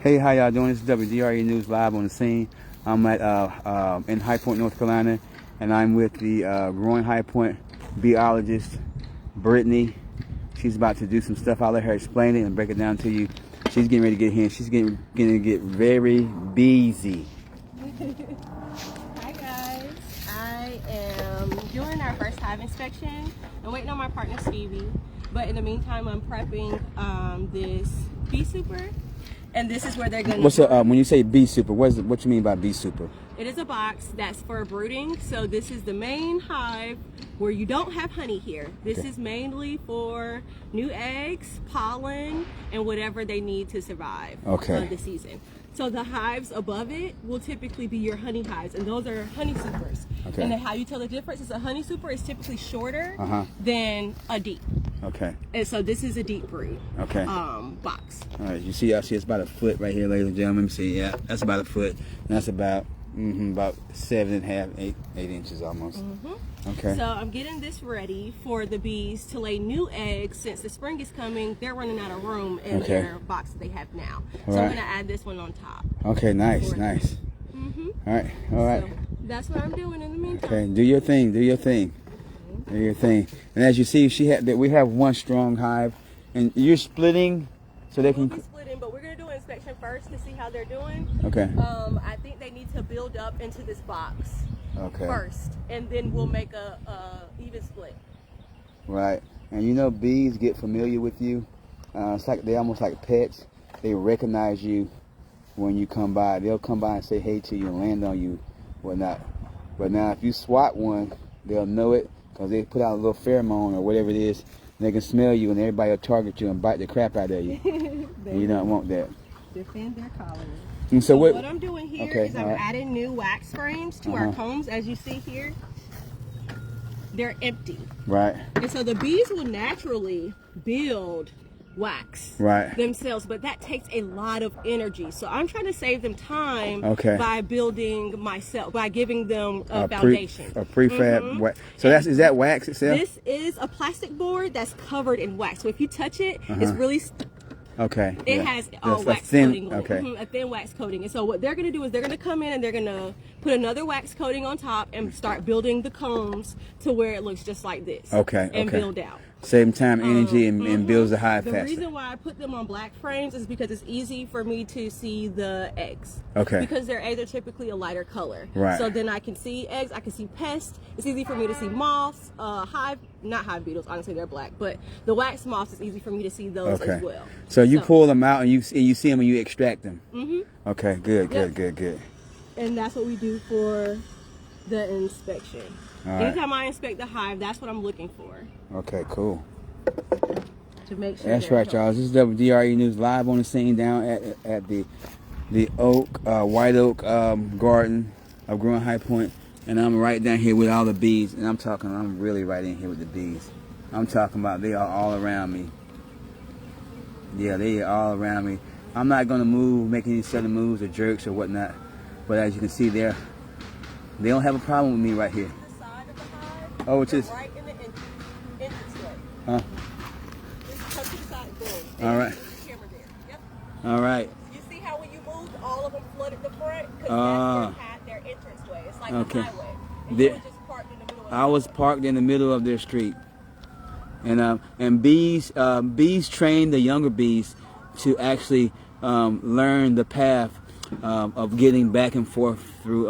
Hey, how y'all doing? This is WDRE News live on the scene. I'm at in High Point, North Carolina, and I'm with the growing High Point beeologist, Brittany. She's about to do some stuff. I'll let her explain it and break it down to you. She's getting ready to get here. She's getting to get very busy. Hi guys, I am doing our first hive inspection. I'm waiting on my partner Stevie, but in the meantime, I'm prepping this Bee Super. And this is where they're going to... What's when you say Bee Super, what you mean by Bee Super? It is a box that's for brooding. So this is the main hive where you don't have honey here. This is mainly for new eggs, pollen, and whatever they need to survive the season. So the hives above it will typically be your honey hives, and those are honey supers. Okay. And then how you tell the difference is a honey super is typically shorter than a deep. Okay. And so this is a deep brood box. All right, you see, it's about a foot right here, ladies and gentlemen. Let me see, yeah, that's about a foot. And that's about 7.5, 8 inches almost. Okay. So I'm getting this ready for the bees to lay new eggs. Since the spring is coming, they're running out of room in their box that they have now. So I'm gonna add this one on top. Okay, nice. All right. So that's what I'm doing in the meantime. Okay, do your thing. Do your thing. And as you see, we have one strong hive, and you're splitting, so they can. We'll be splitting, but we're gonna do an inspection first to see how they're doing. Okay. I think they need to build up into this box. Okay. First, and then we'll make a even split. Right, and you know, bees get familiar with you. It's like they're almost like pets. They recognize you when you come by. They'll come by and say hey to you and land on you, whatnot. But now, if you swat one, they'll know it because they put out a little pheromone or whatever it is. And they can smell you, and everybody will target you and bite the crap out of you. And you don't want that. Defend their colony. And so what I'm doing here is I'm adding new wax frames to our combs. As you see here, they're empty. Right. And so the bees will naturally build wax themselves, but that takes a lot of energy. So I'm trying to save them time by building myself, by giving them a foundation. A prefab wax. So is that wax itself? This is a plastic board that's covered in wax. So if you touch it, it's really... It has a wax coating on it. A thin wax coating. And so what they're going to do is they're going to come in and they're going to put another wax coating on top and start building the combs to where it looks just like this. And build out. Same time, energy, and builds the hive faster. The reason why I put them on black frames is because it's easy for me to see the eggs. Because their eggs are typically a lighter color. So then I can see eggs, I can see pests. It's easy for me to see moths, not hive beetles, honestly they're black, but the wax moths is easy for me to see those as well. So you pull them out and you see them and you extract them. Okay, good. And that's what we do for the inspection. Anytime I inspect the hive, that's what I'm looking for. Okay, cool. To make sure. That's right, y'all. This is WDRE News live on the scene down at the White Oak Garden of Growing High Point, and I'm right down here with all the bees. And I'm really right in here with the bees. I'm talking about they are all around me. Yeah, they are all around me. I'm not gonna make any sudden moves or jerks or whatnot, but as you can see, they don't have a problem with me right here. Oh, it's just right in the entranceway. Just come to the side door. All right. The camera there. Yep. All right. You see how when you moved, all of them flooded the front? Because that's their entranceway. It's like a highway. And you were just parked in the middle of I was parked in the middle of their street. And bees train the younger bees to actually learn the path of getting back and forth through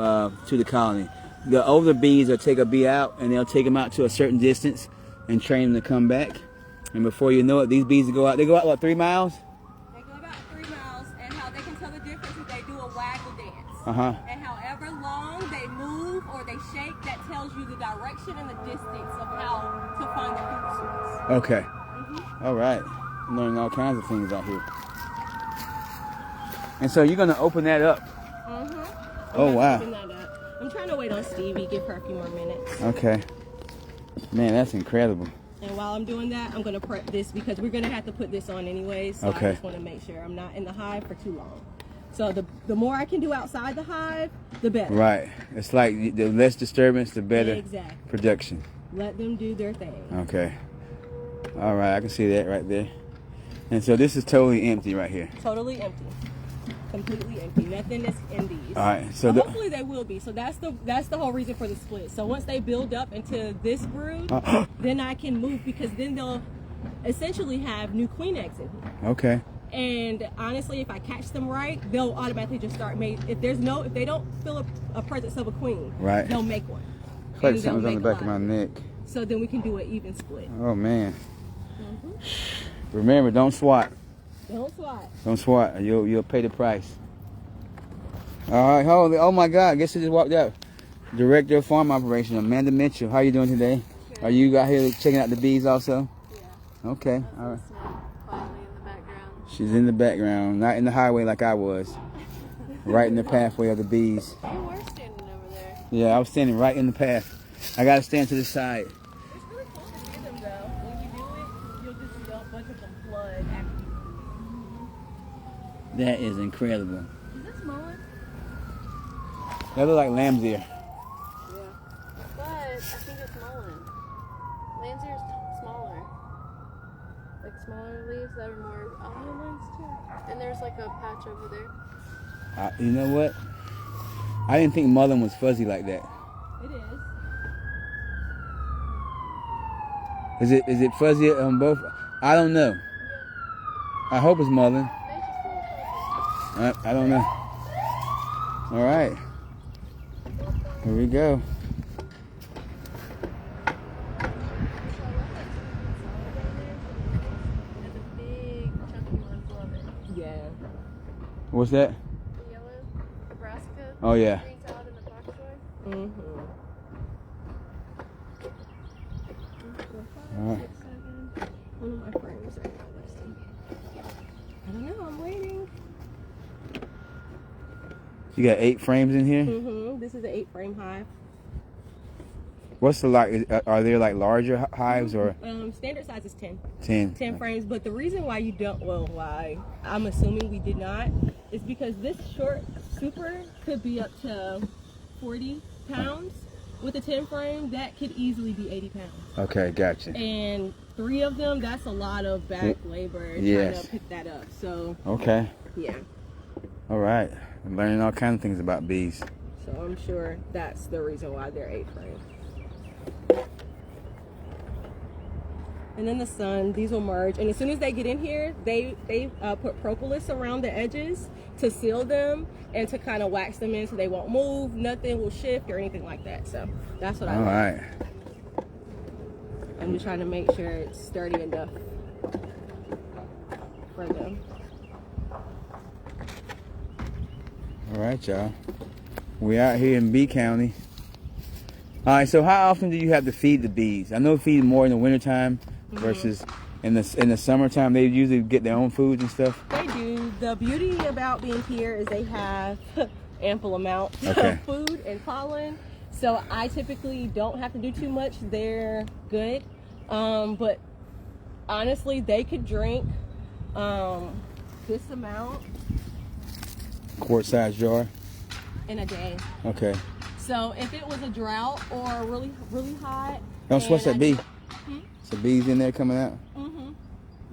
to the colony. The older bees will take a bee out and they'll take them out to a certain distance and train them to come back. And before you know it, these bees go out what, 3 miles? They go about 3 miles, and how they can tell the difference is they do a waggle dance. And however long they move or they shake, that tells you the direction and the distance of how to find their food source. All right. I'm learning all kinds of things out here. And so you're going to open that up? Oh, wow. Open that up. I'm trying to wait on Stevie, give her a few more minutes. Okay. Man, that's incredible. And while I'm doing that, I'm going to prep this because we're going to have to put this on anyway. So I just want to make sure I'm not in the hive for too long. So the more I can do outside the hive, the better. Right. It's like the less disturbance, the better production. Let them do their thing. Okay. All right. I can see that right there. And so this is totally empty right here. Totally empty. completely empty. Nothing is in these. All right, so But hopefully they will be. So that's the whole reason for the split. So once they build up into this brood, then I can move, because then they'll essentially have new queen eggs in here. Okay. And honestly, if I catch them right, they'll automatically just start if they don't feel a presence of a queen, right, they'll make one. It's like something's on the back of my neck. So then we can do an even split. Oh man. Remember, don't swat. Don't swat. Don't swat. You'll pay the price. All right. Oh my God. Guess who just walked out? Director of Farm Operation, Amanda Mitchell. How you doing today? Good. Are you out here checking out the bees also? Yeah. Okay. All right. Quietly in the background. She's in the background, not in the highway like I was. Right in the pathway of the bees. You were standing over there. Yeah, I was standing right in the path. I gotta stand to the side. It's really cool to see them though. When you do it, you'll just see a bunch of them flood after you. That is incredible. Is this mullet? They look like lamb's ear. Yeah. But I think it's mullen. Lamb's ear is smaller. Like smaller leaves that are more almonds too. And there's like a patch over there. You know what? I didn't think mullen was fuzzy like that. It is. Is it fuzzy on both? I don't know. I hope it's mullen. I don't know. All right. Here we go. There's a big chunky one above it. Yeah. What's that? The yellow Nebraska. Oh yeah. Green salad in the box joy. Mm-hmm. All right. One of my frames right now. Let's see. I don't know. I'm waiting. You got 8 frames in here. Mm-hmm. This is an 8-frame hive. What's the are there like larger hives or? Standard size is 10. 10 frames. But the reason why you don't, why I'm assuming we did not, is because this short super could be up to 40 pounds. With a 10 frame, that could easily be 80 pounds. Okay, gotcha. And 3 of them, that's a lot of back labor trying to pick that up. So okay. yeah. All right. I'm learning all kinds of things about bees. So I'm sure that's the reason why they're 8 frames. And then the sun, these will merge. And as soon as they get in here, they put propolis around the edges to seal them and to kind of wax them in so they won't move, nothing will shift or anything like that. So that's what I like. All right. I'm just trying to make sure it's sturdy enough for them. All right, y'all. We out here in Bee County. All right, so how often do you have to feed the bees? I know feed more in the wintertime versus in the summertime. They usually get their own foods and stuff. They do. The beauty about being here is they have ample amount of food and pollen. So I typically don't have to do too much. They're good. But honestly, they could drink this amount Quart size jar. in a day. Okay. So if it was a drought or really, really hot. Don't sweat that bee. Hmm? So bees in there coming out? Mm-hmm.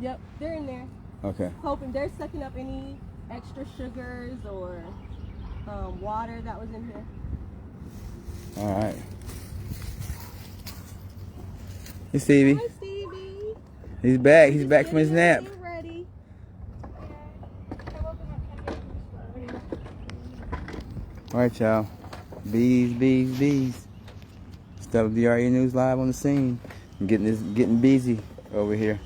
Yep, they're in there. Okay. Hoping they're sucking up any extra sugars or water that was in here. All right. Hey, Stevie. Hi, Stevie. He's back. He's back from his nap. Get ready. All right, y'all. Bees, bees, bees. It's WDRE News live on the scene. I'm getting busy over here.